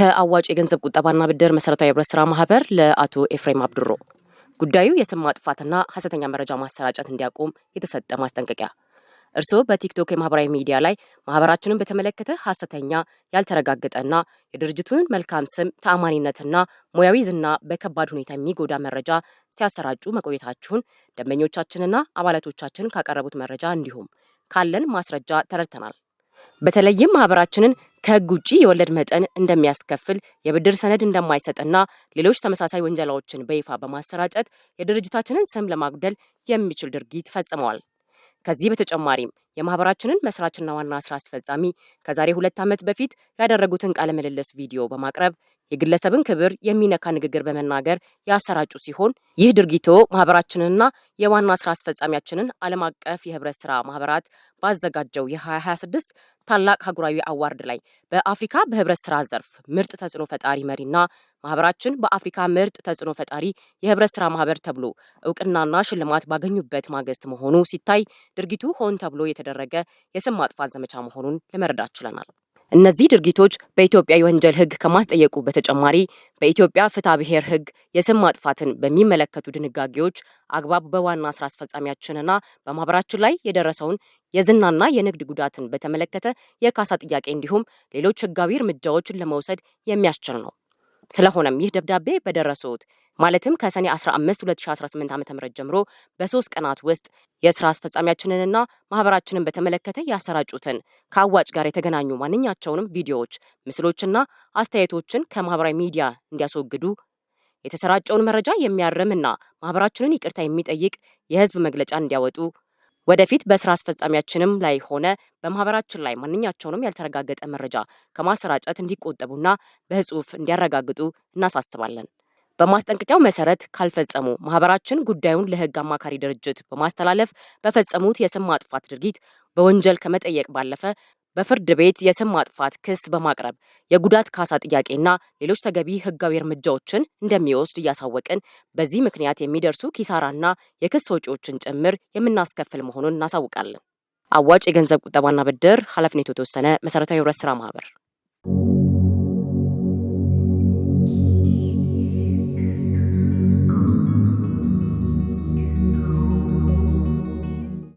ከአዋጭ የገንዘብ ቁጠባና ብድር መሰረታዊ ህብረት ስራ ማህበር ለአቶ ኤፍሬም አብዱሮ ጉዳዩ የስም ማጥፋትና ሐሰተኛ መረጃ ማሰራጨት እንዲያቆም የተሰጠ ማስጠንቀቂያ። እርስዎ በቲክቶክ የማህበራዊ ሚዲያ ላይ ማህበራችንን በተመለከተ ሐሰተኛ ያልተረጋገጠና የድርጅቱን መልካም ስም ተአማኒነትና ሙያዊ ዝና በከባድ ሁኔታ የሚጎዳ መረጃ ሲያሰራጩ መቆየታችሁን ደንበኞቻችንና አባላቶቻችን ካቀረቡት መረጃ እንዲሁም ካለን ማስረጃ ተረድተናል። በተለይም ማህበራችንን ከህግ ውጪ የወለድ መጠን እንደሚያስከፍል የብድር ሰነድ እንደማይሰጥና ሌሎች ተመሳሳይ ወንጀላዎችን በይፋ በማሰራጨት የድርጅታችንን ስም ለማጉደል የሚችል ድርጊት ፈጽመዋል። ከዚህ በተጨማሪም የማህበራችንን መስራችና ዋና ስራ አስፈጻሚ ከዛሬ 2 ዓመት በፊት ያደረጉትን ቃለ ምልልስ ቪዲዮ በማቅረብ የግለሰብን ክብር የሚነካ ንግግር በመናገር ያሰራጩ ሲሆን ይህ ድርጊቶ ማህበራችንና የዋና ስራ አስፈጻሚያችንን ዓለም አቀፍ የህብረት ስራ ማህበራት ባዘጋጀው የ2026 ታላቅ ሀገራዊ አዋርድ ላይ በአፍሪካ በህብረት ስራ ዘርፍ ምርጥ ተጽዕኖ ፈጣሪ መሪና ማህበራችን በአፍሪካ ምርጥ ተጽዕኖ ፈጣሪ የህብረት ስራ ማህበር ተብሎ እውቅናና ሽልማት ባገኙበት ማግስት መሆኑ ሲታይ ድርጊቱ ሆን ተብሎ የተደረገ የስም ማጥፋት ዘመቻ መሆኑን ለመረዳት ችለናል። እነዚህ ድርጊቶች በኢትዮጵያ የወንጀል ህግ ከማስጠየቁ በተጨማሪ በኢትዮጵያ ፍትሐ ብሔር ህግ የስም ማጥፋትን በሚመለከቱ ድንጋጌዎች አግባብ በዋና ስራ አስፈጻሚያችንና በማህበራችን ላይ የደረሰውን የዝናና የንግድ ጉዳትን በተመለከተ የካሳ ጥያቄ እንዲሁም ሌሎች ህጋዊ እርምጃዎችን ለመውሰድ የሚያስችል ነው። ስለሆነም ይህ ደብዳቤ በደረሱት ማለትም ከሰኔ 15 2018 ዓ.ም ጀምሮ በ3 ቀናት ውስጥ የስራ አስፈጻሚያችንንና ማህበራችንን በተመለከተ ያሰራጩትን ከአዋጭ ጋር የተገናኙ ማንኛቸውንም ቪዲዮዎች፣ ምስሎችና አስተያየቶችን ከማህበራዊ ሚዲያ እንዲያስወግዱ፣ የተሰራጨውን መረጃ የሚያርምና ማህበራችንን ይቅርታ የሚጠይቅ የህዝብ መግለጫ እንዲያወጡ፣ ወደፊት በስራ አስፈጻሚያችንም ላይ ሆነ በማህበራችን ላይ ማንኛቸውንም ያልተረጋገጠ መረጃ ከማሰራጨት እንዲቆጠቡና በጽሁፍ እንዲያረጋግጡ እናሳስባለን። በማስጠንቀቂያው መሰረት ካልፈጸሙ ማህበራችን ጉዳዩን ለህግ አማካሪ ድርጅት በማስተላለፍ በፈጸሙት የስም ማጥፋት ድርጊት በወንጀል ከመጠየቅ ባለፈ በፍርድ ቤት የስም ማጥፋት ክስ በማቅረብ የጉዳት ካሳ ጥያቄና ሌሎች ተገቢ ህጋዊ እርምጃዎችን እንደሚወስድ እያሳወቅን በዚህ ምክንያት የሚደርሱ ኪሳራና የክስ ወጪዎችን ጭምር የምናስከፍል መሆኑን እናሳውቃለን። አዋጭ የገንዘብ ቁጠባና ብድር ኃላፊነቱ የተወሰነ መሰረታዊ ህብረት ስራ ማህበር